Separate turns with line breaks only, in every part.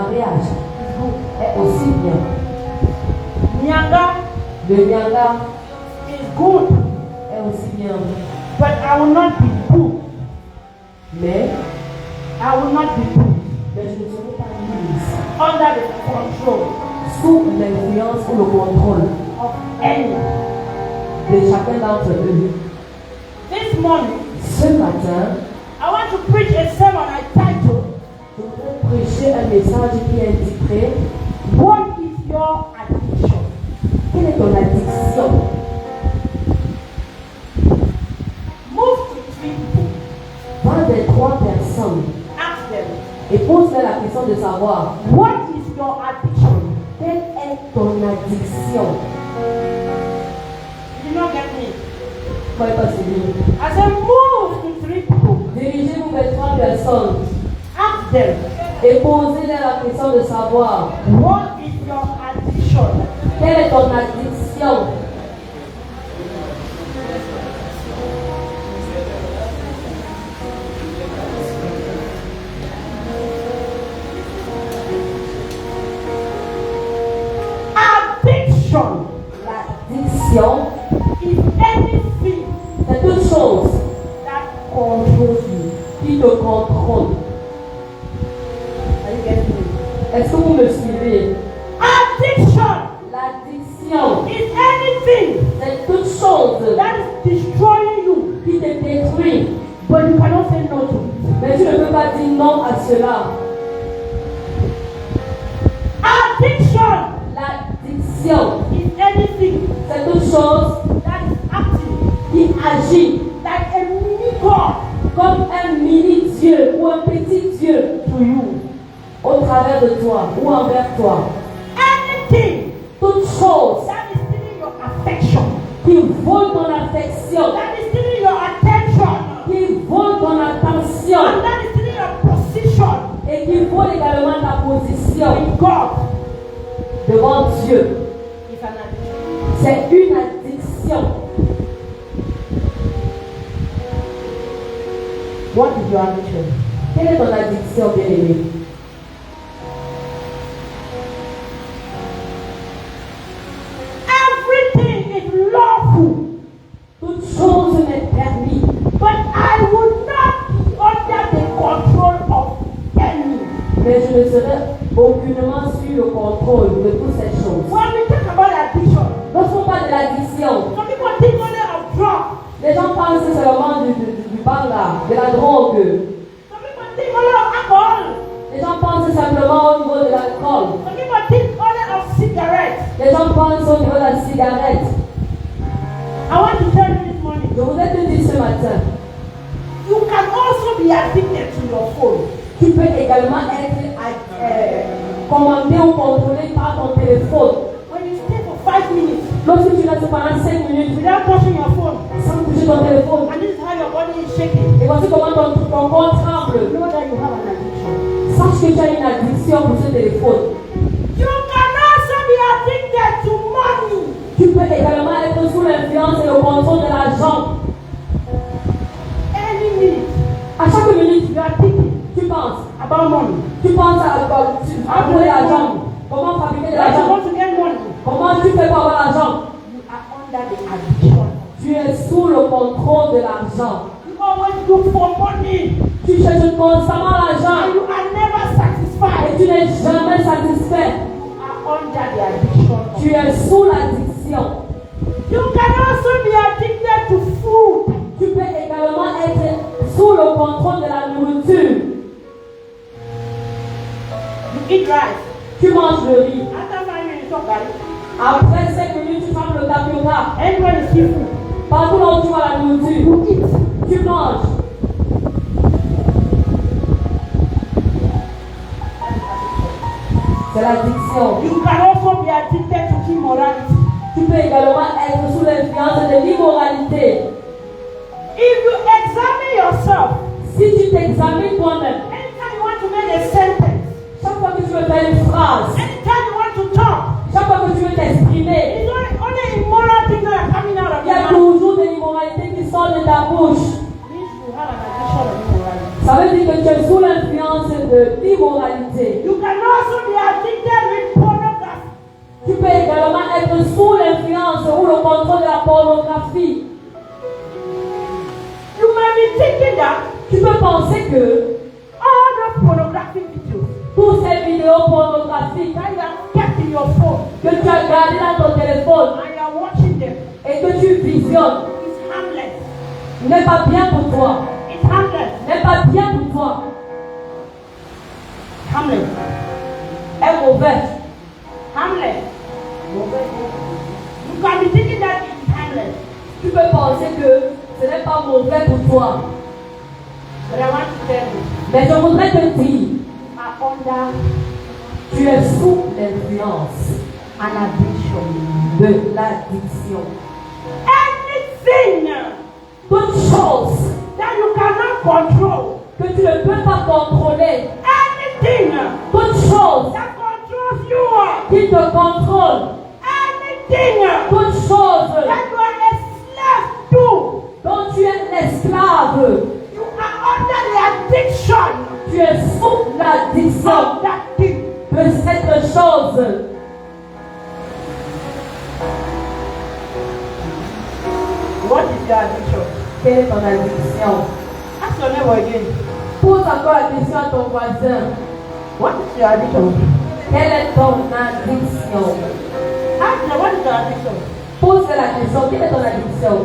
mariage est aussi bien.
Nyanga,
Le nyanga
is good,
est aussi bien.
but I will not be good.
Mais
I will not be good
je ne serai pas mise
under the control
sous l'influence ou le contrôle
of any.
de chacun d'entre eux.
This morning,
Ce matin,
I want to preach a sermon I titled,
je voudrais prêcher un message qui est intitulé
What is your addiction?
Quelle est ton addiction?
Move to 3 people.
Va des 3 personnes
Ask them,
et pose-leur la question de savoir
what is your addiction?
quelle est ton addiction?
You did not get me.
Moi, pas suivi.
I said, move to 3 people.
Dirigez-vous vers 3 personnes
Ask them,
et posez-leur la question de savoir
what is your addiction?
quelle est ton addiction?
Addiction
L'addiction,
is anything
c'est toute chose
that controls you.
qui te contrôle.
Are you getting me?
Est-ce que vous me suivez?
Addiction
L'addiction,
is anything
c'est toute chose
that is destroying you,
qui te détruit.
but you cannot say no to it.
Mais tu ne peux pas dire non à cela.
Addiction
L'addiction,
is anything
c'est toute chose
that is acting
qui agit
like a mini God
comme un mini-dieu ou un petit dieu
to you.
au travers de toi ou envers toi.
Anything
Toute chose
that is stealing your affection,
qui vole ton affection,
that is stealing your attention,
qui vole ton
and
attention
that is stealing your position
et qui vole également ta position
with God
devant Dieu.
is an addiction.
C'est une addiction.
What is your addiction?
Quelle est ton addiction, bien-aimé?
Everything is lawful,
Toute chose m'est permis,
but I would not be under the control of any.
mais je ne serai aucunement sur le contrôle de toutes ces choses.
When we talk about addiction,
Lorsqu'on parle de l'addiction,
some people think only of drugs.
les gens pensent seulement du banga, de la drogue.
Some people think only of alcohol.
Les gens pensent simplement au niveau de l'alcool.
Some people think only of cigarettes.
Les gens pensent au niveau de la cigarette.
I want to tell you this morning,
Je voudrais te dire ce matin,
you can also be addicted to your phone.
tu peux également être commandé ou contrôlé par ton téléphone.
When you stay for 5 minutes
Lorsque tu restes pendant 5 minutes
without touching your phone,
sans toucher ton téléphone,
and this is how your body is shaking,
et voici comment ton corps tremble,
you know that you have an addiction.
sache que tu as une addiction pour ce téléphone.
You can also be addicted to money.
Tu peux également être sous l'influence et le contrôle de l'argent.
Any minute,
À chaque minute,
you are thinking
tu penses.
about money.
Tu penses à trouver l'argent. Comment fabriquer de
When you
l'argent.
want to get money,
Comment tu fais pour avoir l'argent.
you are under the addiction.
Tu es sous le contrôle de l'argent.
You always look for money,
Tu cherches constamment
and
l'argent.
you are never
Et
satisfied.
tu n'es jamais satisfait.
You are under the addiction.
Tu es sous l'addiction.
You can also be addicted to food.
Tu peux également être sous le contrôle de la nourriture.
You eat rice.
Tu manges le riz.
After 5 minutes, you talk about it.
Après 5 minutes, tu fermes le tapioca.
Everywhere you see food,
Partout là où tu vois la nourriture,
you eat.
tu manges. C'est l'addiction.
You can also be addicted to immorality.
Tu peux également être sous l'influence de l'immoralité.
If you examine yourself,
Si tu t'examines toi-même,
anytime you want to make a sentence,
chaque fois que tu veux faire une phrase,
anytime you want to talk,
chaque fois que tu veux t'exprimer,
it's only immoral things that are coming out of
il y
your
a
mouth.
toujours de l'immoralité qui sort de ta bouche.
Means you have an addiction of immorality.
Ça veut dire que tu es sous l'influence de l'immoralité.
You can also be addicted with pornography.
Tu peux également être sous l'influence ou le contrôle de la pornographie.
You may be thinking that
Tu peux penser que
all the pornographic videos
toutes ces vidéos pornographiques
that you have kept in your phone
que tu as gardées dans ton téléphone
and you are watching them
et que tu visionnes
is harmless.
n'est pas bien pour toi.
It's harmless.
N'est pas bien pour toi.
Harmless.
Est mauvais.
Harmless. You can be thinking that it's harmless.
Tu peux penser que ce n'est pas mauvais pour toi.
But I want to tell you,
Mais je voudrais te dire,
you are under
tu es sous l'influence
an addiction.
de l'addiction.
Anything
Toute chose
that you cannot control,
que tu ne peux pas contrôler,
anything
toute chose
that controls you,
qui te contrôle,
anything
toute chose
that you are a slave to,
dont tu es l'esclave,
you are under the addiction
tu es sous l'addiction
of that thing.
de cette chose.
What is your addiction?
Quelle est ton addiction?
Ask your neighbor again.
Pose encore la question à ton voisin.
What is your addiction?
Quelle est ton addiction?
Ask them, what is your addiction?
Pose la question. Quelle est ton addiction?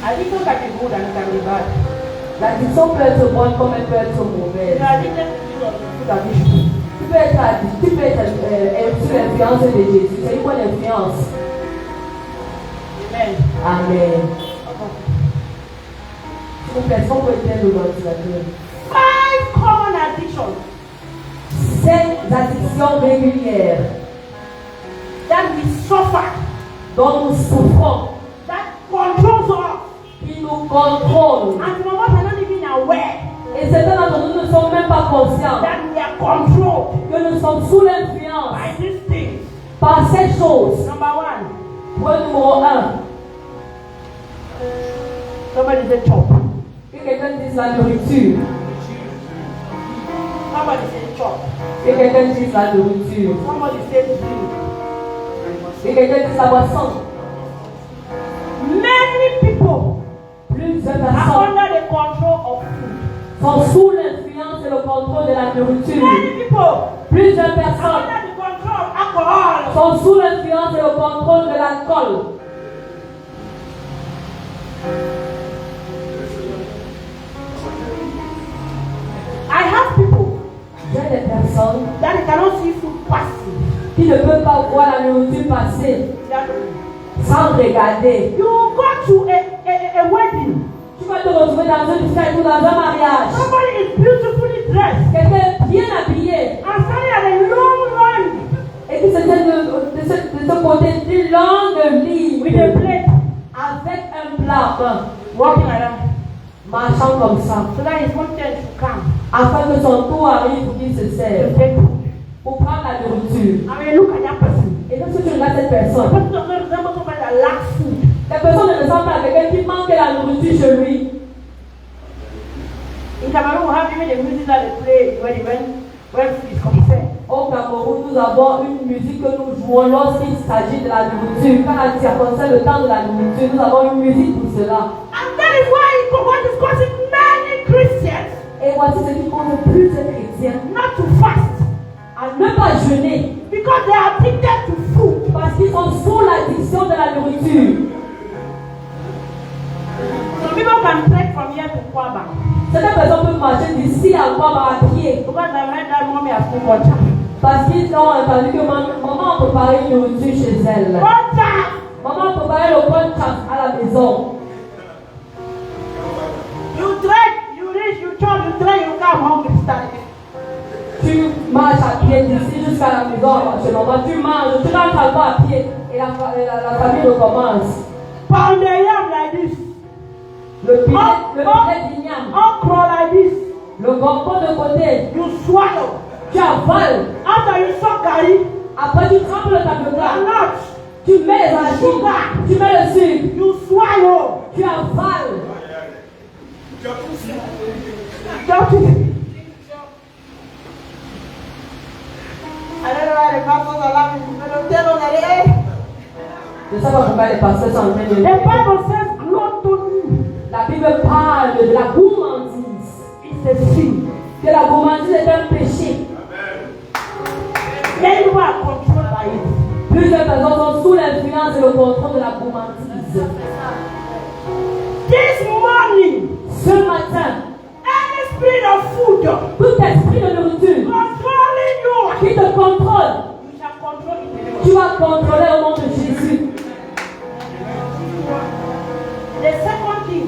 Addiction can be good and it can be bad.
L'addiction peut être bonne comme elle peut être mauvaise.
You are addicted to food addiction.
Tu peux être addict, tu peux être sous l'influence de Jésus. C'est une bonne influence.
Amen.
Amen. S'il vous plaît, est-ce qu'on peut éteindre l'ordinateur?
5 common addictions
7 addictions régulières
that we suffer,
dont nous souffrons,
that controls us,
qui nous contrôlent.
and some of us are not even aware
Et certains d'entre nous ne sont même pas conscients
that we are controlled
que nous sommes sous l'influence
by these things.
par ces choses.
Number 1,
Point numéro 1.
somebody say chop.
Que quelqu'un dise la nourriture.
Somebody say chop.
Que quelqu'un dise la nourriture.
Somebody say drink.
Que quelqu'un dise la boisson.
Many people
Plusieurs
are
personnes
under the control of food.
sont sous l'influence et le contrôle de la nourriture.
Many people
Plusieurs
are
personnes
under the control of alcohol.
sont sous l'influence et le contrôle de l'alcool.
I have people
J'ai des personnes
that cannot see food passing.
qui ne peuvent pas voir la nourriture passer sans regarder.
You go to a wedding.
Tu vas te retrouver dans une fête ou dans un mariage.
Somebody is beautifully dressed
Quelqu'un bien habillé
and standing at a long line
et qui se tient de ce côté d'une longue ligne
with a plate,
avec un plat
walking around.
marchant comme ça
So that his own turn to come
afin que son tour arrive pour qu'il se
to
serve
take food.
pour prendre la nourriture.
I mean, look at that person.
Et lorsque tu regardes cette
The
personne,
person does not resemble somebody that lacks food.
la personne ne ressemble pas à quelqu'un qui manque la nourriture chez lui.
In Cameroon, we have even the music that they play when food is concerned.
Au Cameroun, nous avons une musique que nous jouons lorsqu'il s'agit de la nourriture. Quand ça concerne le temps de la nourriture, nous avons une musique pour cela.
And that is why what is causing many Christians
Et voici ce qui cause plusieurs chrétiens
not to fast
à ne pas jeûner
because they are addicted to food.
parce qu'ils sont sous l'addiction de la nourriture.
Some people can trek from here to Kwaba
Certaines personnes peuvent marcher d'ici à Kwaba à pied
because I've heard that mommy has food water.
parce qu'ils ont entendu que maman a préparé une nourriture chez elle.
Water!
Maman a préparé le contact à la maison.
You trek, you reach, you chop, you trek, you come hungry, start.
Tu marches à pied d'ici jusqu'à la maison chez maman. Tu manges, tu rentres à à pied et la famille recommence.
Pound the yam like this.
Le filet d'igname,
Okra like this.
le gombo de côté,
You swallow.
tu avales.
After you suck garri,
Après tu trembles ta plat,
nuts,
tu mets les argile, tu mets le sucre,
you swallow.
tu avales. Je sais pas pourquoi les pasteurs sont en train de
The Bible says gluttony
La Bible parle de la gourmandise.
is a sin.
Que la gourmandise est un péché.
Many people are controlled by it.
Plusieurs personnes sont sous l'influence et le contrôle de la gourmandise.
This morning,
Ce matin,
any spirit of food
tout esprit de nourriture
controlling you,
qui te contrôle,
you shall control it.
tu vas contrôler au nom de Jésus.
The second thing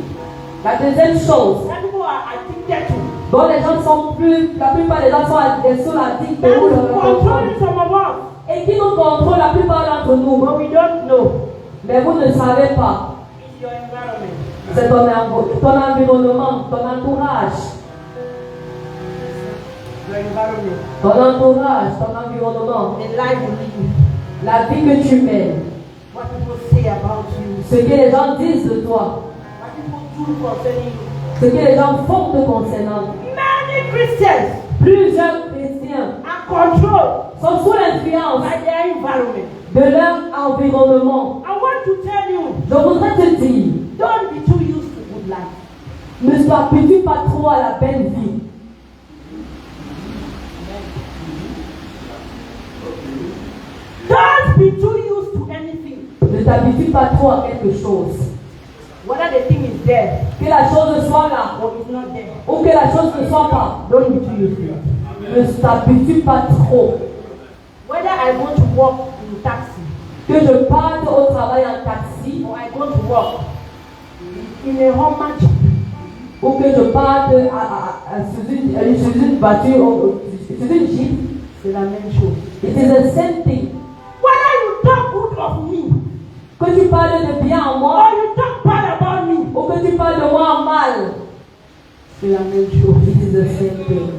La deuxième chose,
that people are addicted to,
dont les gens sont plus, la plupart des gens sont addicts
that
ou
is
le contrôle.
controlling some of us,
Et qui nous contrôle la plupart d'entre nous.
but we don't know.
Mais vous ne savez pas.
It's your environment.
C'est ton environnement, ton entourage.
Your environment.
Ton entourage, ton environnement.
The life you live.
La vie que tu mènes.
What people say about you.
Ce que les gens disent de toi.
What people do concerning you.
Ce que les gens font te concernant.
Many Christians
Plusieurs chrétiens
are controlled
sont sous l'influence
by their environment.
de leur environnement.
I want to tell you,
Je voudrais te dire,
don't be too used to good life.
ne t'habitue pas trop à la belle vie.
Don't be too used to anything.
Ne t'habitue pas trop à quelque chose.
Whether the thing is there
Que la chose soit là
or it's not there,
ou que la chose ne soit pas.
don't be too used to it.
Ne t'habitue pas trop.
Whether I go to work in taxi
Que je parte au travail en taxi
or I go to work in a Hummer Jeep,
ou que je parte sur une voiture, sur une jeep,
c'est la même chose.
it is the same thing.
Whether you talk good of me
Que tu parles de bien en
or
moi
you talk bad about me,
ou que tu parles de moi en mal,
c'est la même chose.
it is the same thing.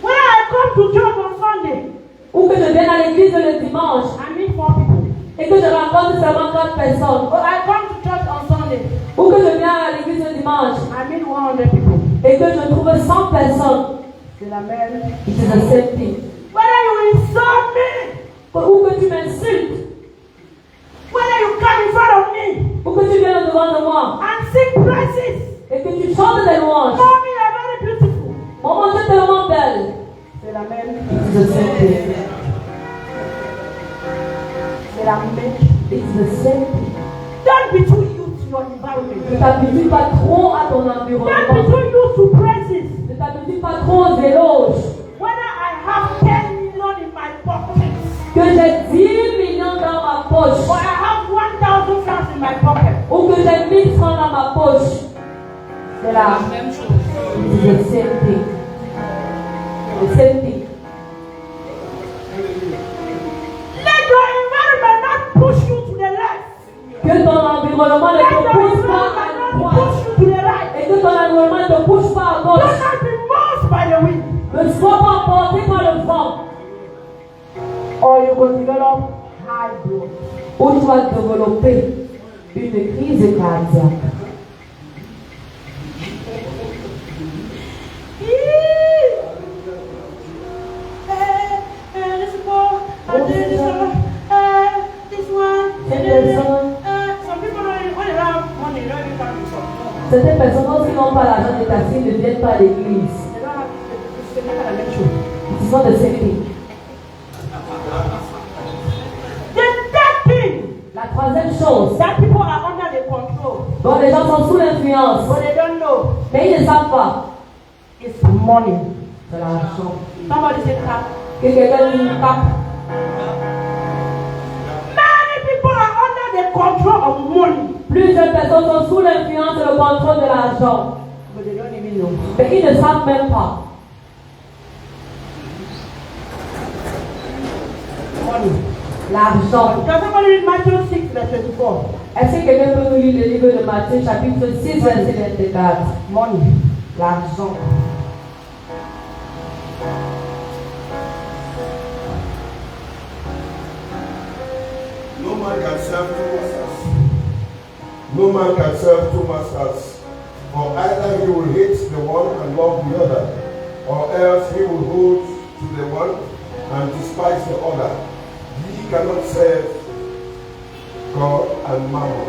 When I come to church on Sunday,
Ou que je vienne à l'église le dimanche
I meet 4 people.
et que je rencontre seulement 4 personnes.
Or I come to church on Sunday,
Ou que je viens à l'église le dimanche
I meet 100 people.
et que je trouve 100 personnes,
C'est la même.
it is the same thing.
Whether you insult me,
Ou que tu m'insultes,
whether you come in front of me
ou que tu viens devant de moi
and sing praises,
et que tu chantes des louanges.
mommy, you're very beautiful.
Maman, tu es tellement belle.
C'est la même.
It is the same thing.
C'est la même.
It's the same thing.
Don't be too used to your
Ne
environment.
t'habitue pas trop à ton
Don't be
environnement.
too used to praises.
Ne t'habitue pas trop aux éloges.
Whether I have 10 million in my pocket
Que j'ai 10 millions dans ma poche
or I have 1,000 francs in my pocket,
ou que j'ai 1000 francs dans ma poche.
c'est la même chose.
It is the same thing. The same thing.
Let your environment not push you to the left.
Que ton environnement ne
Let
te
your
pousse pas
environment
à
not
droite.
push you to the right.
Et que ton environnement ne te pousse pas à
Do
gauche.
not be moved by the wind.
Ne sois pas porté par le vent.
Or you will develop high blood.
Ou tu vas développer une crise cardiaque. Certaines personnes, qui n'ont pas l'argent de taxi, ne viennent pas à l'église. Ils sont de same thing. La troisième chose,
That people are under the control,
dont les gens sont sous l'influence,
but they don't know,
mais ils ne savent pas,
is money.
c'est l'argent.
Somebody say tap.
Que quelqu'un nous tape.
Many people are under the control of money,
Plusieurs personnes sont sous l'influence et le contrôle de l'argent,
but they don't even know.
mais ils ne savent même pas.
Money.
L'argent.
Can somebody read Matthew 6, verse 24?
Est-ce que quelqu'un peut nous lire le livre de Matthieu, chapitre 6, verset 24?
Money.
L'argent.
No man can serve two masters. No man can serve two masters. For either he will hate the one and love the other, or else he will hold to the one and despise the other. Ye cannot serve God and Mammon.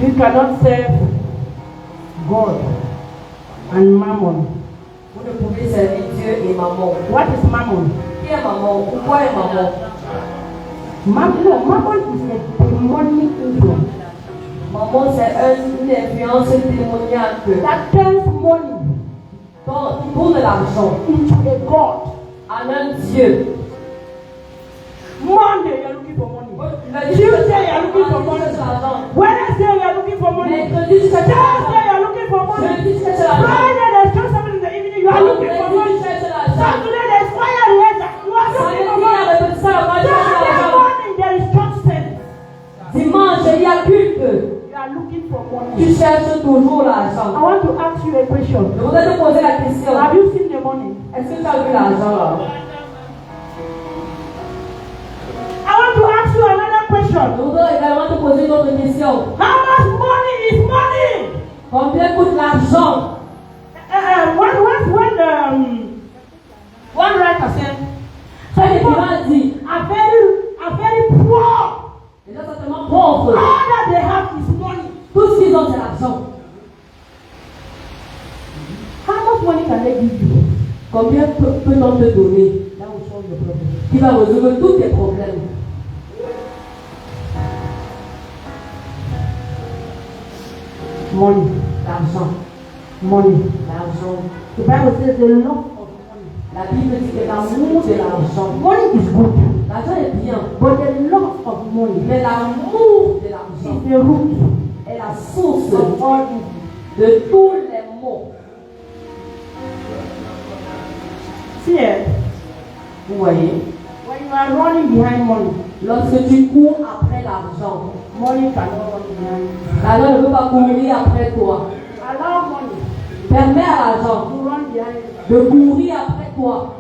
You cannot serve God and Mammon.
Vous ne pouvez servir Dieu et maman.
What is Mammon?
Qui est maman? Pourquoi est maman?
Mammon is a demonic influence
Maman, c'est une influence démoniaque
that turns money
qui tourne l'argent
into a god.
en un Dieu.
Monday, you are looking for money.
Le
Tuesday, you are looking for money.
l'argent.
Wednesday, you are looking for money.
Mercredi, tu cherches
Thursday, you
l'argent.
are looking for money.
Jeudi, tu cherches l'argent.
Friday, there's just something in the evening, you are looking for
Vendredi,
money.
tu cherches l'argent.
Saturday, there's fire later, you are looking
Samedi,
for
il y a
money.
répétition, on va chercher
Sunday
l'argent.
morning, there is church service.
Dimanche, il y a culte.
You are looking for
Tu
money.
cherches toujours
I
l'argent.
want to ask you a question.
Je voudrais te poser la question.
Have you seen the money?
Est-ce que tu as vu l'argent là?
I want to ask you another
Je
question.
voudrais également te poser une autre question.
How much money is money?
Combien coûte l'argent?
One writer said,
Un écrivain dit,
are very poor.
les gens sont tellement pauvres.
All that they have is money.
Tout ce qu'ils ont, c'est l'argent.
How much money can they give you?
Combien peut-on te donner
That will solve your problem.
qui va résoudre tous tes problèmes?
Money.
L'argent.
Money.
L'argent.
The Bible says the love of money.
La Bible dit que l'amour de l'argent.
Money is good.
L'argent est bien.
But the love of money
Mais l'amour de l'argent
is the root
est la source
of all evil.
de tous les maux.
See,
Vous voyez?
when you are running behind money,
Lorsque tu cours après l'argent,
money cannot run behind you.
l'argent ne peut pas courir après toi.
Allow money
Permets à l'argent
to run behind you.
de courir après toi.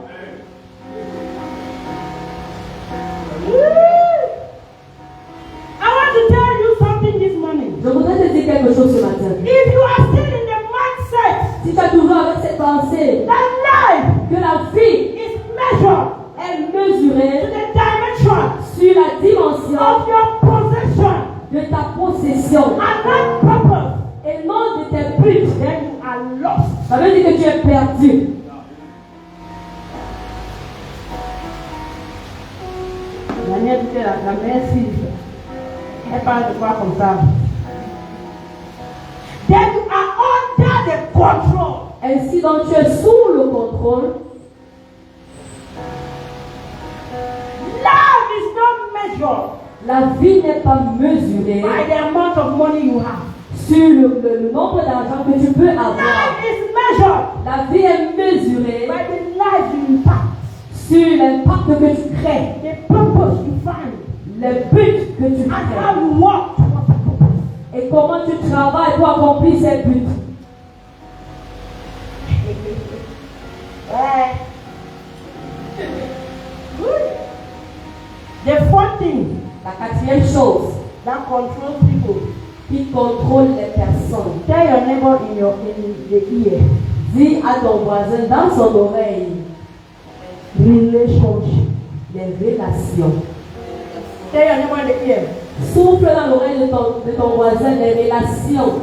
I want to tell you something this morning.
Je voudrais te dire quelque chose ce matin.
If you are still in the mindset
Si tu as toujours avec cette pensée
that life
que la vie
is measured
est
to
mesurée
the dimension
sur la dimension
of your possession
de ta possession
and not purpose,
et non de tes buts,
then you are lost.
ça veut dire que tu es perdu.
Daniel dit que la merci. Elle parle de quoi comme ça? Then you are under the control.
Ainsi donc tu es sous le contrôle.
Life is not measured
La vie n'est pas mesurée
by the amount of money you have.
sur le nombre d'argent que tu peux avoir.
Life is measured
La vie est mesurée
by the life you impact,
sur l'impact que tu crées,
the purpose you find,
les buts que tu
and how
crées
you walk towards the purpose.
et comment tu travailles pour accomplir ces buts.
The fourth thing
La quatrième chose
that controls people,
qui contrôle les personnes.
tell your neighbor in the ear,
Dis à ton voisin dans son oreille
relationship.
les relations.
Tell your neighbor in the ear,
Souffle dans l'oreille de ton voisin les relations.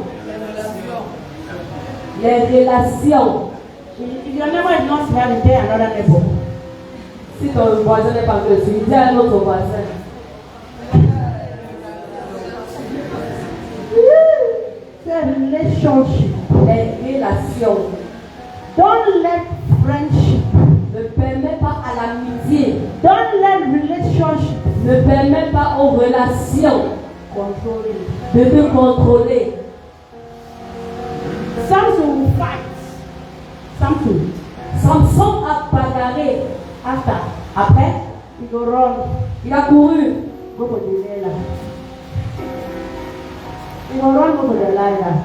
Les relations.
if your neighbor is not smiling, tell another neighbor.
Si ton voisin n'est pas que tu dis à un autre voisin.
Say relationship.
Les relations.
Don't let friendship,
Ne permet pas à l'amitié.
don't let relationship
Ne permet pas aux relations
control you.
de te contrôler.
Samson will fight. Samson.
Samson a bagarré. Après,
He go run.
il a couru.
Go for Delilah. He go run, go for Delilah.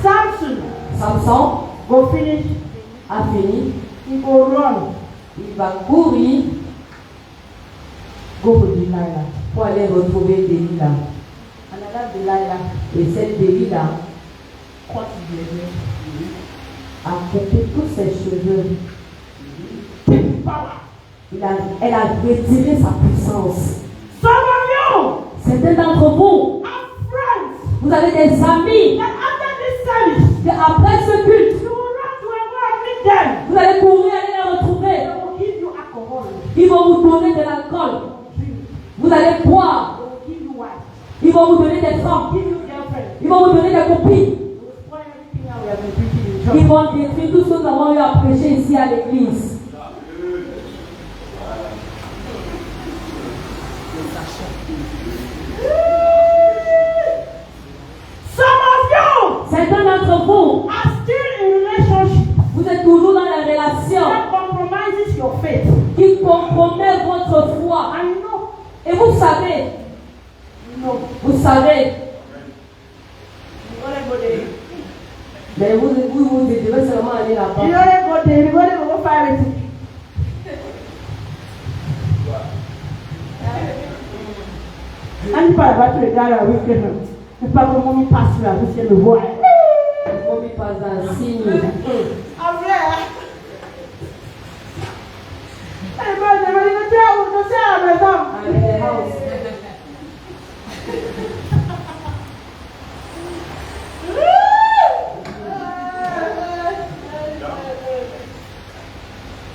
Samson
Samson
go finish.
a fini.
He He will run.
Il va courir
Go to Delilah.
pour aller retrouver Delilah.
Another Delilah
Et cette Delilah
cut his hair.
a coupé tous ses cheveux.
Take power.
Elle a retiré sa puissance.
Some of you
Certains d'entre vous,
have friends
vous avez des amis
that after this service,
que après ce culte,
you will run to a go and meet them.
vous allez courir aller les retrouver.
They will give you alcohol.
Ils vont vous donner de l'alcool.
Drink.
Vous allez boire.
They will give you wife.
Ils vont vous donner des femmes.
Give you girlfriend.
Ils vont vous donner des copines.
They will spoil everything that we have been preaching in church.
Ils vont détruire tout ce que nous avons eu à prêcher ici à l'église.
Some of you
Certains d'entre vous,
are still in relationship
vous êtes toujours dans la relation
that compromises your faith.
qui compromet votre foi.
And you know,
Et vous savez,
you know,
vous savez,
you only go there.
mais vous devez seulement aller là-bas.
You only go there. You only go find it. And if I got to the guy that we can, if I go mommy pass you, I will say the boy.
Mommy passe un signe.
I'm there. Hey, brother, when you go say I'm a mom.
I'm in the house.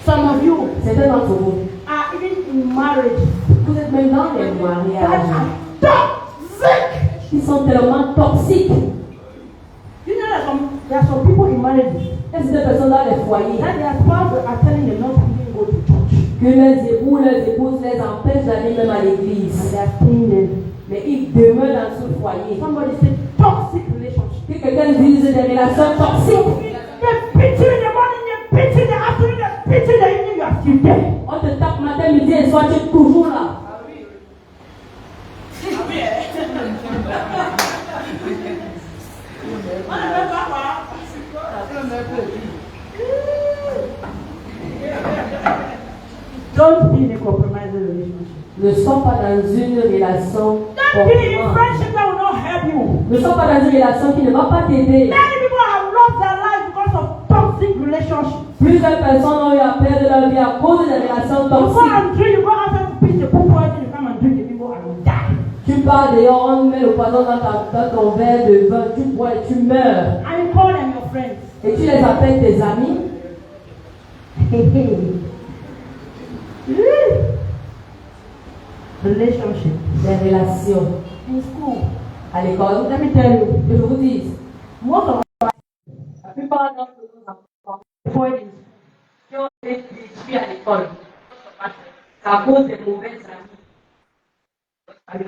Some of you
Certains d'entre vous,
are even in marriage
vous êtes même dans les
that
mariages
are toxic.
qui sont tellement toxiques.
You know that there are some people in marriage
Il y a des personnes dans les foyers
that their spouses are telling them not to even go to church.
que leurs époux, leurs épouses les empêchent d'aller même à
And
l'église.
they are staying there.
Mais ils demeurent dans ce foyer.
Somebody said toxic relationship.
Que quelqu'un dise des relations toxiques.
They beat you in the morning, they beat you in the afternoon, they beat you in the evening, you are still there.
On te tape matin, midi et soir, tu es toujours là.
Don't be in a compromising relationship.
Ne sois pas dans une relation
Don't be in
compromise.
friendship that will not help you.
Ne sois pas dans une relation qui ne va pas t'aider.
Many people have lost their life because of toxic relationships.
Plusieurs personnes ont eu à perdre leur vie à cause des relations
You go
toxiques.
and drink, you go outside to pitch the pool party, you come and drink the people and you die.
Tu pars dehors, on met le poison dans ton verre de vin, tu bois et tu meurs.
And you call them your friends.
Et tu les appelles tes amis.
Relationship.
Des relations.
In school,
À l'école,
let me tell you,
que je vous dise,
most of
la plupart d'entre nous enfants
the boys
qui ont été détruits à l'école, c'est à cause des mauvais amis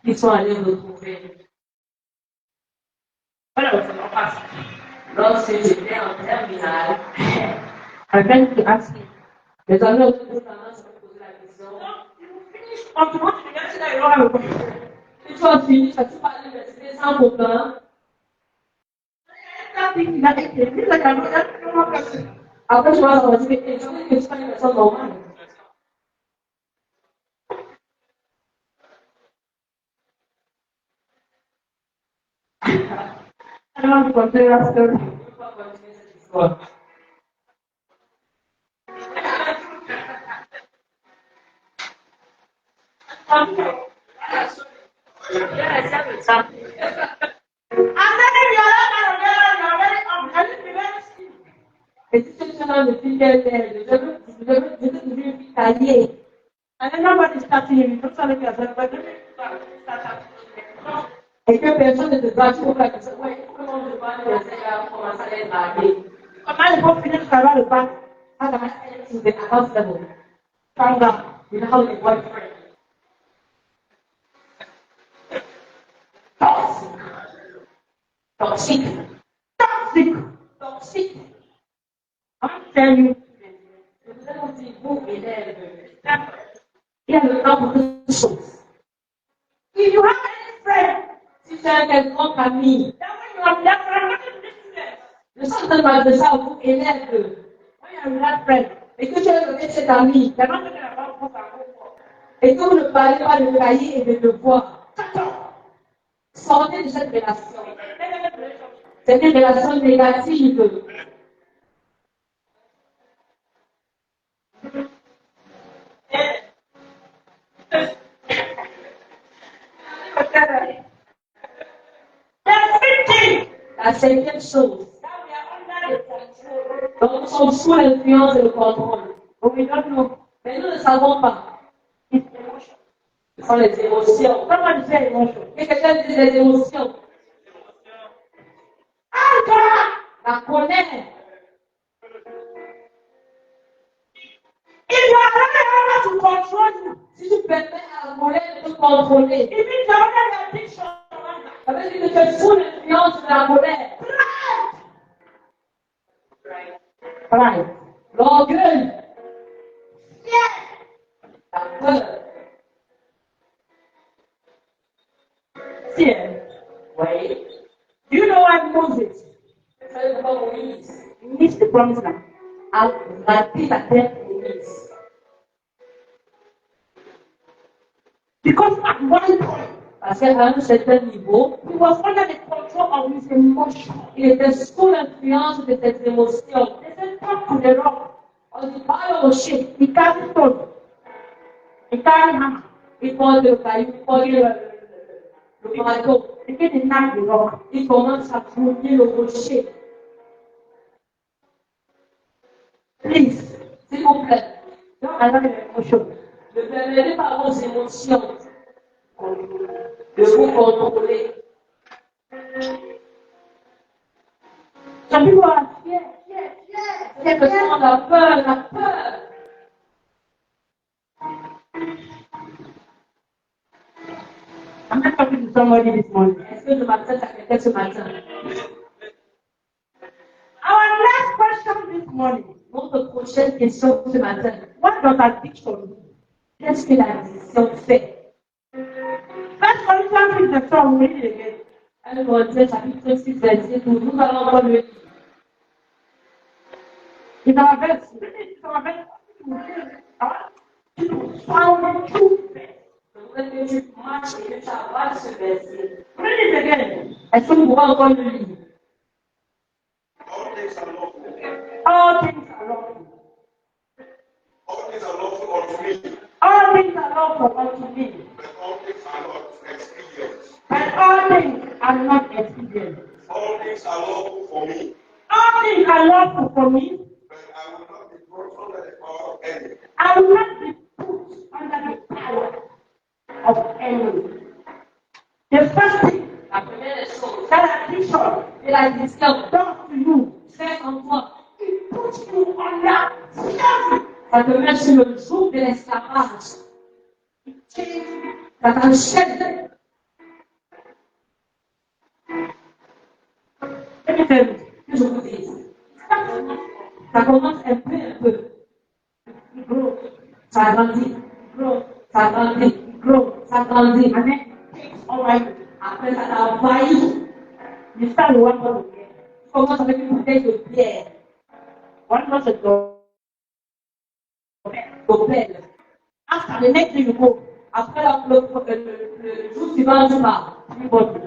qui sont allés retrouver. Voilà, c'est pas facile. Lorsque j'étais en terminale, quelqu'un qui a dit, les amis autour de sa main se sont posé la question. Quand tu vas à l'université, il y aura le copain. Si tu as fini, tu vas à l'université sans copain. Après, tu vas sortir et tu dis que tu es une personne normale.
I don't want to continue that story. And then if you're not kind of girl, you're very ugly. I need to be very skinny.
Et si tu es dans le fil je veux devenir une fille taillée.
And then nobody's touching you. You don't sound like yourself, but then you start touching.
Et que personne ne te bat, tu vois que c'est ouais, comment je vais à commencer à être dragué.
Comment il faut finir de travailler le bac?
How can I say to the house level?
Calm down.
You know how they boyfriend. Toxic.
Toxic.
Toxic.
I'm telling you.
Nous avons dit, vous, élèves, il y a le temps pour toutes choses.
If you have any friend,
Si tu as quelqu'un ami,
then when you are left, I'm not in this place.
je suis en train de m'adresser à vous, élèves.
When you with that friend.
et que tu es avec cet ami,
They're not talking about books and homework.
et que vous ne parlez pas de cahier et de devoir,
Cut off.
sortez de cette relation.
Negative relationship.
C'est une relation négative.
There's 15
La cinquième chose,
that we are under the control.
donc nous sommes sous l'influence et le contrôle.
But we don't know.
Mais nous ne savons pas.
It's emotion.
Ce sont les émotions.
Somebody say emotion.
Et quelqu'un dit les émotions.
Anger.
La colère.
If you are allowing others to control you,
Si tu permets à la colère de te contrôler,
it means you're under the addiction of anger.
ça veut dire que tu es sous l'influence de la colère.
Pride.
L'orgueil.
Fear.
La peur.
Fear.
Oui.
Do you know why Moses
Vous savez pourquoi Moïse
missed the promised land?
a raté la terre promise?
Because at one point,
Parce qu'à un certain niveau,
he was under the control of his emotions.
il était sous l'influence de ses émotions.
They said, talk to the rock.
On dit parle au rocher.
He carried stone. He carried hammer.
Il porte le caillou, il porte le marteau.
He came to knock the rock.
Il commence à fouiller le rocher.
Please,
S'il vous plaît,
don't allow the emotion.
ne permettez pas vos émotions de vous contrôler.
Some people are scared.
C'est parce qu'on a peur, la peur.
I'm not talking to somebody this morning.
Est-ce que je m'adresse à quelqu'un ce matin?
Our last question this morning.
Notre prochaine question ce matin.
What does addiction do?
Qu'est-ce que l'addiction fait?
First Corinthians 6, the song, we read it again.
1 Corinthiens chapitre 6, verset 12. Nous allons encore le lire.
It's our verse. It's our verse. To sound true faith.
Je voudrais que tu marches et que tu avales ce verset.
Read it again.
Est-ce que nous pouvons encore le lire?
All things are lawful.
All things are lawful.
All things are lawful unto me,
All things are lawful unto me.
but all things are not expedient.
But all things are not expedient.
All things are lawful for me,
All things are lawful for me.
but I will not be brought under the power of any.
I will not be put under the power of anyone. The first thing
La première des choses,
that addiction
c'est l'addiction.
does to you,
Fait en toi.
it puts you under slavery.
Ça te met sur le joug de l'esclavage.
It changes you.
Ça t'enchaîne.
Let me tell you.
Que je vous dise.
Sometimes
Ça commence un peu.
it grows,
Ça grandit.
it grows,
Ça grandit.
it grows,
Ça grandit.
and then it takes over you.
Après, ça t'envahit.
You start with one bottle of beer.
Tu commences avec une bouteille de bière.
One bottle of
D'opel.
After the next day you go,
Après, le jour suivant, tu pars.
three bottles.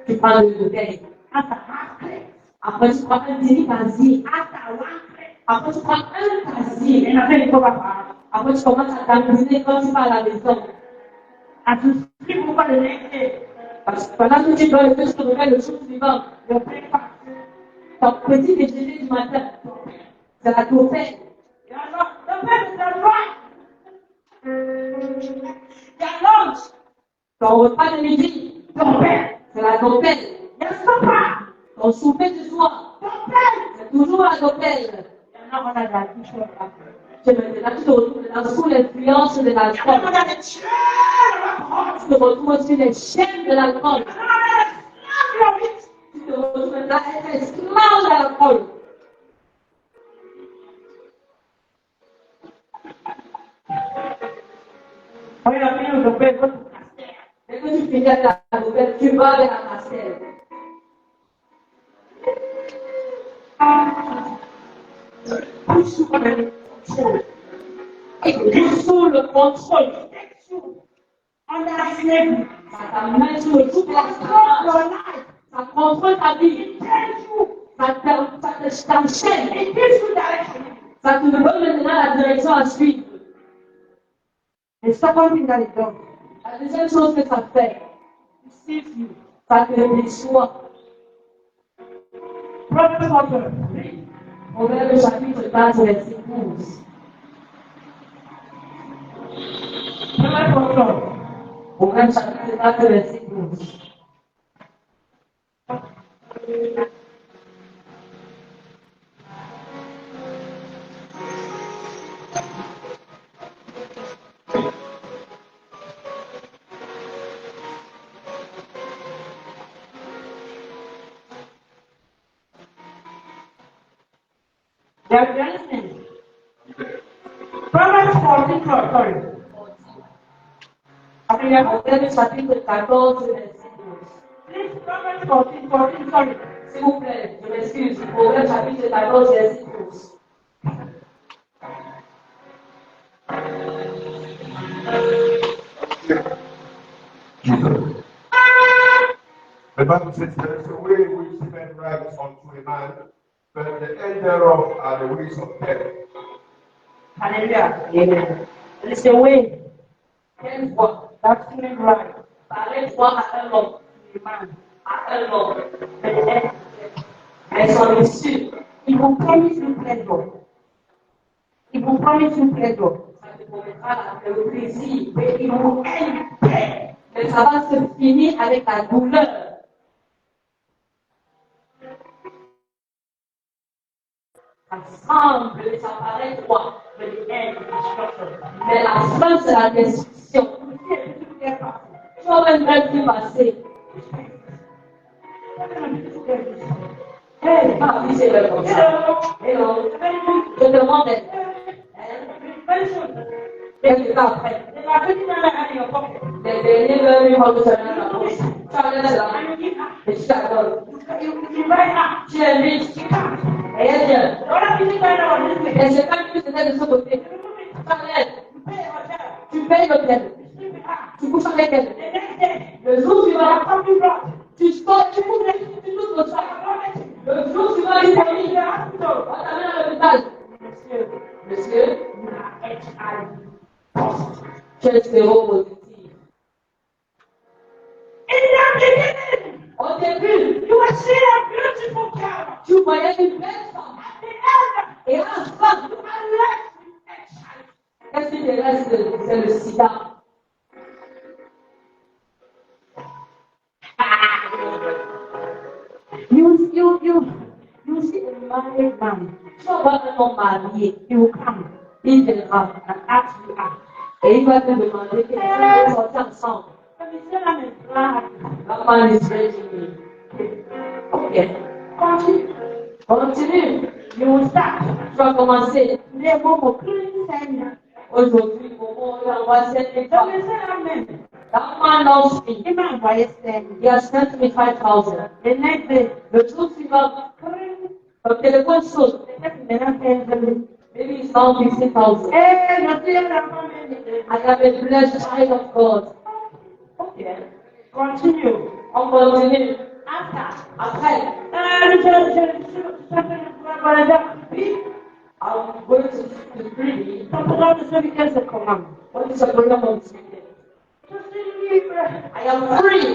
Tu prends une bouteille.
After half crate.
Après, tu prends un demi-casier.
After one crate.
Après, tu prends un casier.
And then you go back home.
Après, tu commences à t'amuser quand tu vas à la maison.
As you sleep over the next day,
Parce que pendant que tu dois lever, tu te réveilles le jour suivant.
your breakfast,
Ton petit déjeuner du matin, c'est la topelle.
you are not, the bed is not right.
Your lunch, ton repas de midi,
Your bed,
c'est la topelle.
your supper,
Ton souper du soir,
your bed.
c'est toujours la topelle.
You're not under the addiction of alcohol.
Tu maintenant, tu te retrouves dans sous l'influence de
You're not
l'alcool.
under the chain of alcohol.
Tu te retrouves sur les chaînes de l'alcool.
You're not under the slavery of it.
Tu te retrouves maintenant être esclave de l'alcool.
When you're feeling the bed, go to Castel.
Dès que tu finis avec la topelle, tu vas vers la pastel.
puts you under control.
Il est sous le contrôle.
It takes you under slavery.
Ça t'amène sous le coup de
Control your
l'esclavage.
life.
Ça contrôle ta vie.
It tells you.
Ça t'enchaîne.
It gives you direction.
Ça te donne maintenant la direction à suivre.
The second thing that it does,
La deuxième chose que ça fait,
it deceives you.
ça te déçoit.
Proverbs chapter 3.
Proverbe chapitre 4, verset 12.
Proverbs
Proverbe chapitre 4, verset 12.
They are listening. Proverbs 14, sorry.
Proverbe chapitre 14, verset 12.
Please, Proverbs 14, sorry.
S'il vous plaît, je m'excuse. Proverbe chapitre 14, verset 12.
The Bible says there is a way which seemeth right unto a man, but the end thereof are the ways of death.
Hallelujah. Amen. It is the way
Quelle voix
that seemeth right
paraît droit à un homme,
to a man.
à un homme,
But the end,
mais son issue,
it will promise you pleasure. It will promise you pleasure.
ça te promettra le plaisir.
But it will end dead.
Mais ça va se finir avec la douleur. Ça semble et ça paraît droit,
But the end is destruction.
mais la fin c'est la destruction. Tu vas même plus passer.
Hey,
Ah oui, c'est vrai comme ça.
hello.
Hello. Je demande,
Very soon.
quelques temps après,
They are putting that in your pocket.
les derniers veulent lui rendre ça dans la poche. Tu as laissé là.
And you give her.
Et tu t'adonnes.
You buy her.
Tu es riche.
You can't.
Et elle vient.
The other people going on this way.
Et c'est pas que c'était de ce côté. Tu as l'aide.
You pay your hotel.
Tu payes l'hôtel.
You sleep with her.
Tu couches avec elle.
The next day,
Le jour
you
suivant,
are coming back.
tu sors, tu couches le soir. Le jour suivant, il
In
s'est
the hospital.
on t'amène à l'hôpital.
Monsieur,
Monsieur,
you are HIV.
tu es séropositif.
In the beginning,
Au début,
you were seeing a beautiful girl.
tu voyais une belle femme.
At the end,
Et à la fin,
you are left with HIV.
qu'est-ce qui te reste? C'est le sida.
You see a married man.
Tu vas voir un homme marié.
He will come
Il viendra
and ask you out.
et il va te demander qu'est-ce qu'on peut sortir ensemble.
Let me say I'm glad.
La man is ready. Ok.
Continue.
Continue.
You will start.
Tu vas commencer.
Today, Momo, clean send.
Aujourd'hui, Momo, il envoie cette
Let
femme.
me say amen.
That man loves me.
Amen. Why you send?
He has sent me 5,000.
The next day,
Le jour suivant,
clean.
le téléphone saute. Maybe it's now 50,000.
Hey, you're still not coming.
I am a blessed child of God.
Okay. Continue.
On continue.
After.
Après, I'm going to pray. What is the program of this weekend? I am free.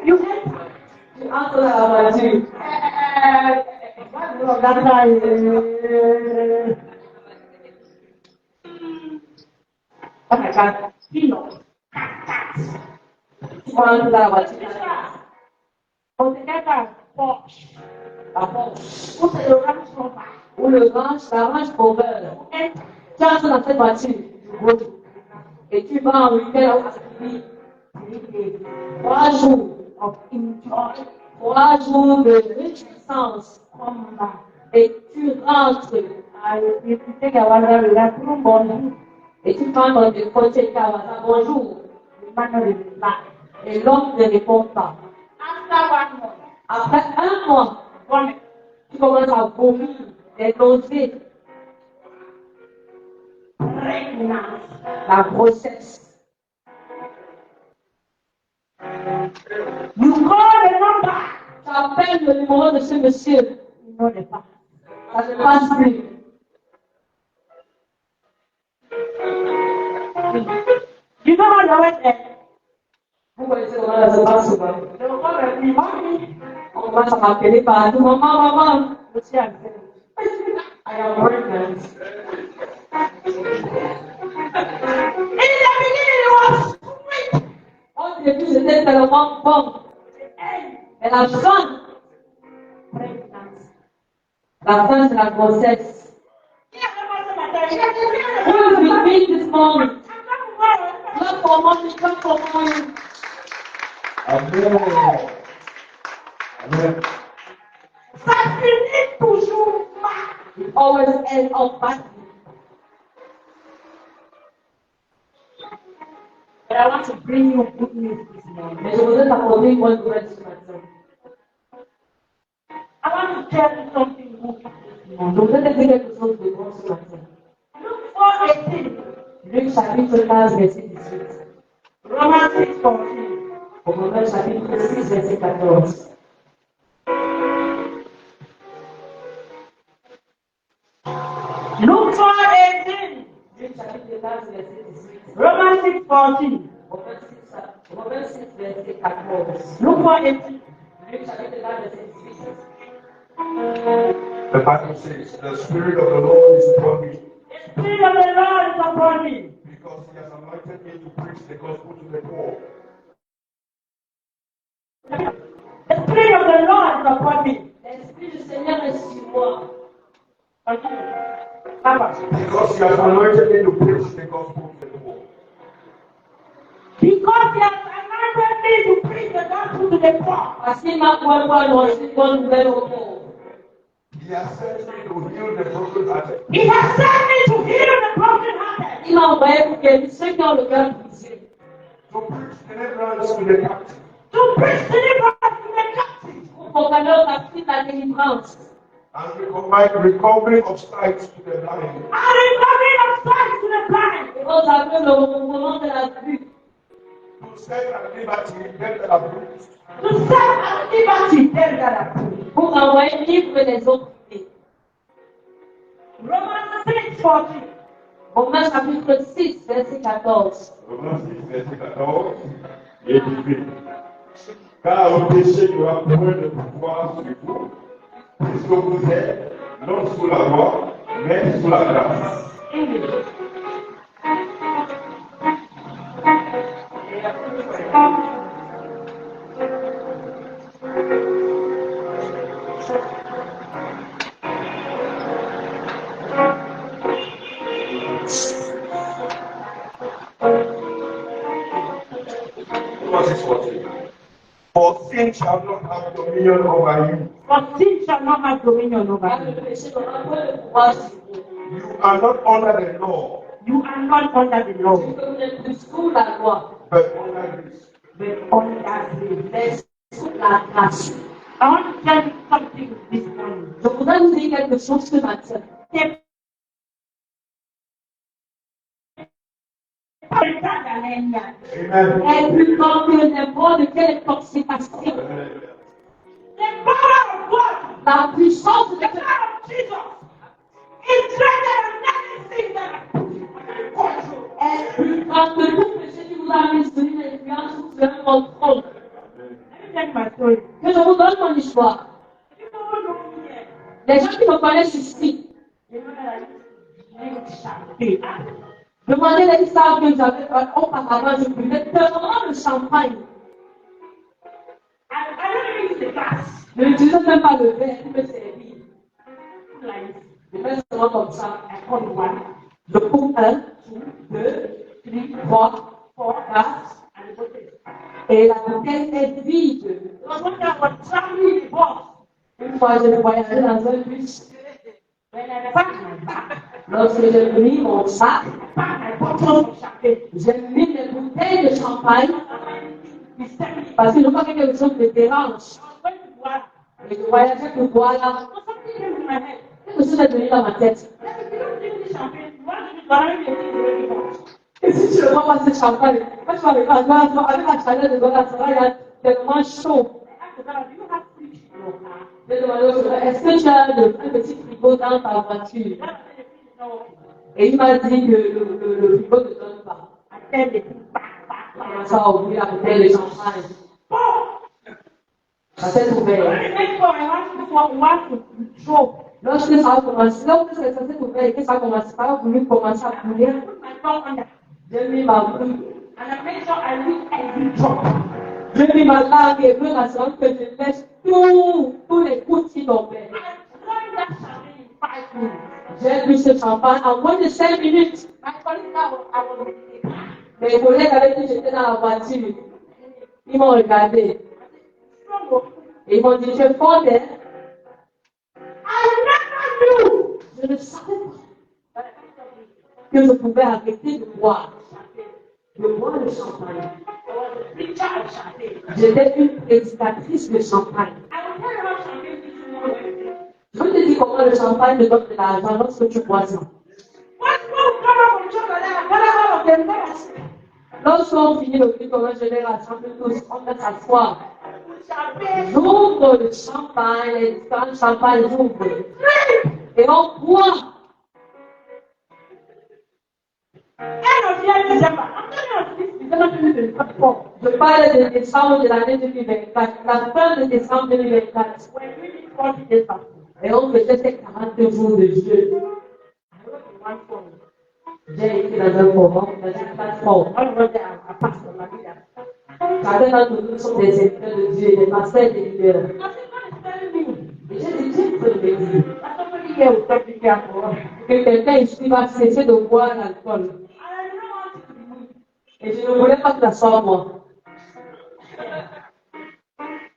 You hate
To answer about you. Tu vas answer about you. D'abord, ou le range, la range pour beurre. Tu entres dans cette voiture. Et tu vas en week-end à Paris. 3 jours. Trois jours de réjouissance. Et tu rentres. Et tu prends dans des côtés Kawasa, bonjour. Et l'homme ne répond pas. Après un mois, tu commences à vomir, des nausées.
pregnancy.
La grossesse.
You call the number.
Tu appelles le numéro de ce monsieur.
You know the fact.
Ça ne passe plus.
You know how they went there?
Vous connaissez comment ça se passe souvent.
They will call me, mommy.
On commence à m'appeler partout. Maman.
You see, I'm saying,
I am pregnant.
in the beginning, it was sweet.
Au début, c'était tellement bon. Mais la fin, c'est la grossesse. Who is with me this morning? Clap for money, clap for money.
Amen. Amen.
Ça finit toujours mal.
We always end up badly.
But I want to bring you good news this morning.
Mais je voudrais t'apporter une bonne nouvelle ce matin.
I want to tell you something good this morning.
Je voudrais te dire quelque chose de bon ce matin.
Luke 4:18.
Luc chapitre 15, verset 18.
Romans 6:14.
Romains chapitre 6, verset 14.
Luke 4:18.
Luc chapitre 15, verset 18.
Romans 6:14.
Romains 6, verset 14.
Luke 4:18.
Luc chapitre 15, verset 18.
The Bible says, the Spirit of the Lord is upon me,
The Spirit of the Lord is upon me.
because He has anointed me to preach the gospel to the poor.
The Spirit of the Lord is upon me.
L'Esprit du Seigneur est sur moi.
Because He has anointed me to preach the gospel to the poor.
Because He has anointed me to preach the gospel to the poor.
Parce qu'il m'a pour annoncer une bonne nouvelle aux pauvres.
He has sent me to heal the brokenhearted,
He has sent me to heal the brokenhearted.
Il m'a envoyé pour guérir ceux qui ont le cœur brisé.
to preach deliverance to the captive,
To preach deliverance to the captive.
Pour proclamer aux captifs la délivrance.
and recovering of sight to the blind,
And recovering of sight to the blind.
Et aux aveugles le recouvrement de la vue.
to set at liberty them that are bruised,
To set at liberty them that are free.
Pour envoyer libre les opprimés.
Romans 6:14.
Romains chapitre 6, verset 14.
Romains 6, verset 14 et 18. Car le péché n'aura point de pouvoir sur vous, puisque vous êtes non sous la loi, mais sous la grâce.
English.
Romans 6, 14. For sin shall not have dominion over you.
For sin shall not have dominion over
Car
you.
le péché n'aura point de pouvoir sur vous.
You are not under the law,
You are not under the law,
Puisque vous n'êtes plus sous la loi,
but under grace.
but under grace.
mais sous la grâce.
I want to tell you something this morning.
Je voudrais vous dire quelque chose ce matin.
C'est pas le cas d'Alenia.
Amen.
Est plus grand que n'importe quelle intoxication.
The power of God,
La puissance de
the
Dieu
power of Jesus, is greater than anything that I put in control.
est plus grand que tout péché qui vous a mis sur une influence ou sur un contrôle.
Let me tell you my story.
Que je vous donne mon histoire.
People who know me here,
Les gens qui me connaissent ici,
they know that I used to drink champagne.
demandez-les qui savent que j'avais auparavant, je buvais tellement de champagne.
I don't use the glass.
Je n'utilisais même pas le verre pour me servir.
Like,
Je fais seulement comme ça.
I call one,
Je coupe 1, 2, 3, 4, 4.
and the bottle is fine.
Et la bouteille est vide.
There was one day I was traveling in the bus.
Une fois, je voyageais dans un bus.
When I packed my bag,
Lorsque j'ai pris mon sac,
I packed my bottles of champagne.
j'ai mis les bouteilles de champagne
He sent me.
parce que je vois que quelque chose me dérange.
I was going to work.
Et je voyageais pour boire là.
So something came to my head.
Quelque chose est venu dans ma tête.
Let me, you don't drink this champagne. You want to drink
Et si tu le vois passer champagne, quand tu vas le voir avec la chaleur de Gola, ça va, il y a tellement chaud. Je vais demander au chauffeur, est-ce que tu as un petit frigo dans ta voiture? Et il m'a dit que le frigo ne donne pas. Ça a ouvert la bouteille de champagne. Ça s'est ouvert. Lorsque ça a commencé, lorsque ça s'est ouvert et que ça a commencé, ça a voulu commencer à couler. J'ai mis ma bouille. J'ai mis ma langue et veux m'assurer que je laisse tous les coups qui tombaient. J'ai bu ce champagne en moins de 5 minutes. Mes collègues avec qui j'étais dans la voiture, ils m'ont regardé. Et ils m'ont dit, je fondais. Je ne savais pas que je pouvais arrêter de boire le champagne. J'étais une prédicatrice de champagne. Je te dis comment le champagne te donne de l'argent lorsque tu bois ça. Lorsqu'on finit le prix commun général, on va s'asseoir. J'ouvre le champagne, les différents champagnes j'ouvre. Et on boit. Je parle de décembre de l'année 2024, la fin de décembre 2024. Et on faisait ces 40 jours de Dieu. J'ai été dans un forum, dans une plateforme. Chacun d'entre nous sont des serviteurs de Dieu, des pasteurs et des leaders. Et j'ai dit, Dieu peut le dire. Que quelqu'un ici va cesser de boire l'alcool. Et je ne voulais pas que ça soit moi.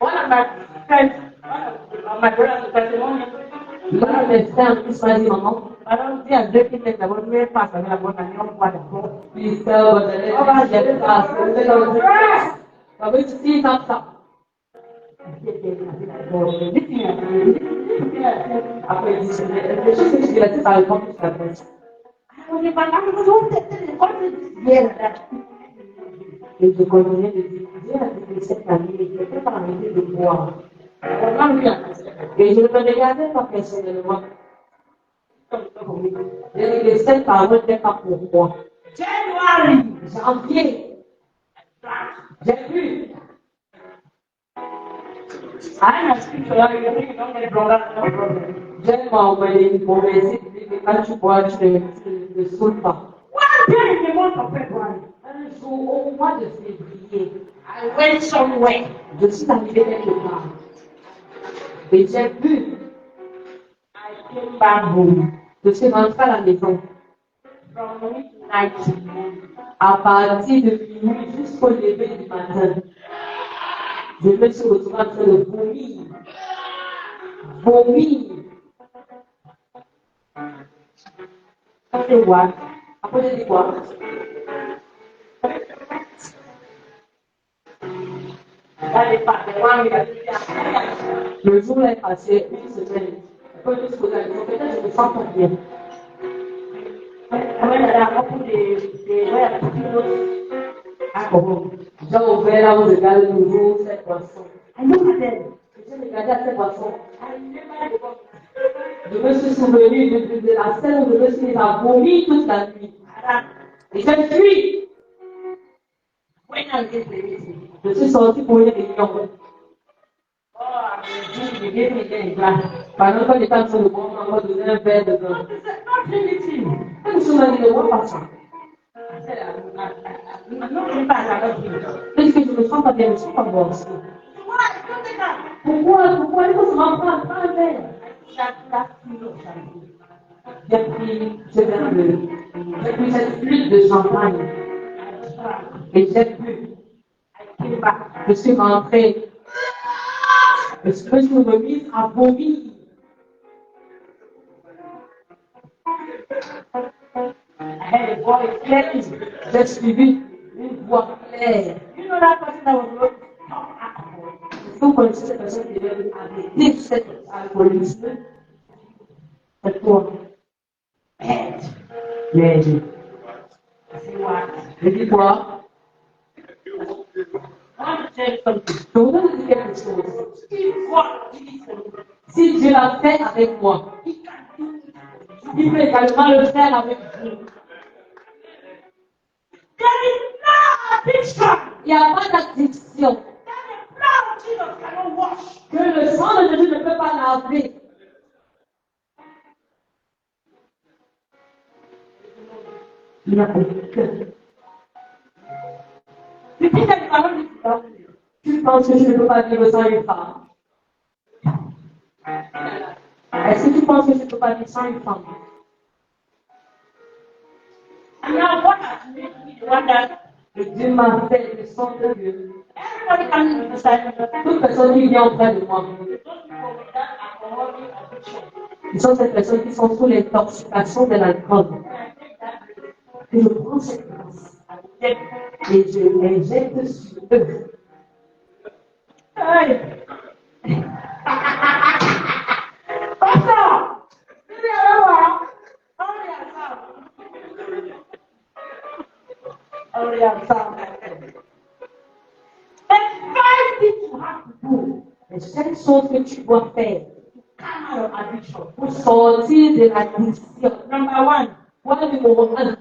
Voilà mes frères qui sont dit, maman. Please tell me that I get past. But we see that stuff. Après, je sais que la tête a répondu sur la tête. Et je continuais de dire, Dieu a dit que cette année, il ne peut pas arrêter de boire. Et je ne me regardais pas personnellement. J'ai dit que cette parole n'était pas pour moi. Janvier, j'ai vu. J'ai envoyé une mauvaise idée que quand tu bois, tu ne saoules pas. Un jour, au mois de février, I went somewhere. Je suis arrivée quelque part. Et j'ai bu. I came back home. Je suis rentrée à la maison. From midnight. À partir de minuit jusqu'au lever du matin. Je me suis retrouvée en train de vomir. Après quoi? Après j'ai dit quoi? Le jour est passé, une semaine. Après je me suis posé la question, peut-être je me sens pas bien. J'ai ouvert là où je regarde toujours cette boisson. J'ai regardé à cette boisson. Je me suis souvenu de la scène où je me suis mis à vomir toute la nuit. Et j'ai fui. Je suis sortie pour une réunion. Pendant que j'étais en train de boire, on m'a donné un verre de vin. Je me suis dit, ne vois pas ça. Est-ce que je me sens pas bien? Je ne suis pas bon. Pourquoi il faut se rendre un verre? J'ai pris cette flûte de champagne. Et j'ai bu. Je suis rentrée. Je me suis remise à vomir. J'ai suivi une voix claire. Vous connaissez cette personne qui avait arrêté cet alcoolisme? C'est toi. Bête. Mais
See what?
je dis quoi?
I want to tell you something.
Je voudrais vous dire quelque chose.
If God did it for you,
Si Dieu l'a fait avec moi,
He can do it.
il peut également le faire avec vous.
There is no addiction
Il n'y a pas d'addiction
that the blood of Jesus cannot wash.
que le sang de Jésus ne peut pas laver. Il n'y a aucun.
You think that you cannot live without me?
Tu penses que je ne peux pas vivre sans une femme? Est-ce que tu penses que je ne peux pas vivre sans une femme?
And now what has made me the one that
Et Dieu m'a fait le sang de Dieu.
everybody can live beside me?
Toute personne qui vient auprès de moi,
Those people with that alcoholic addiction.
ils sont ces personnes qui sont sous l'intoxication de l'alcool.
When I take that grace,
Et je prends cette grâce
I will get
et je l'injecte sur eux.
Hey! Pastor! Give me a number. Hurry yourself. Hurry yourself. There's 5 things you have to do
Les 5 choses que tu dois faire
to come out of addiction.
pour sortir de l'addiction.
Number 1,
Point numéro 1,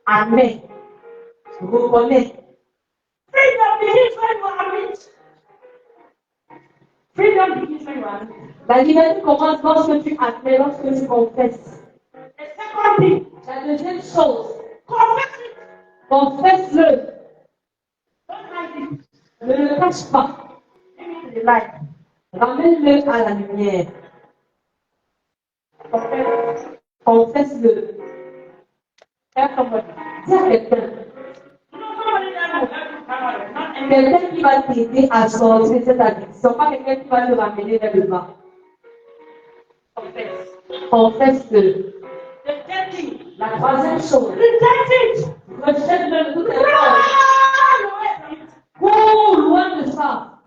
admets, reconnais.
freedom begins when you admit. Freedom begins when you admit.
La liberté commence lorsque tu admets, lorsque tu confesses.
The second thing,
La deuxième chose,
confess it.
confesse-le.
Don't hide it.
Ne le cache pas.
Bring it to the light.
Ramène-le à la lumière.
Confess it.
Confesse-le.
Tell somebody.
Dis à quelqu'un.
You know, somebody that will help you come out of it. Not any
Quelqu'un qui va t'aider à sortir de cette addiction, pas quelqu'un qui va te ramener vers le bas.
confess.
Confesse-le.
The third thing,
La troisième chose,
reject it.
rejette-le de toutes les
Run
forces.
away from it.
Cours loin de ça.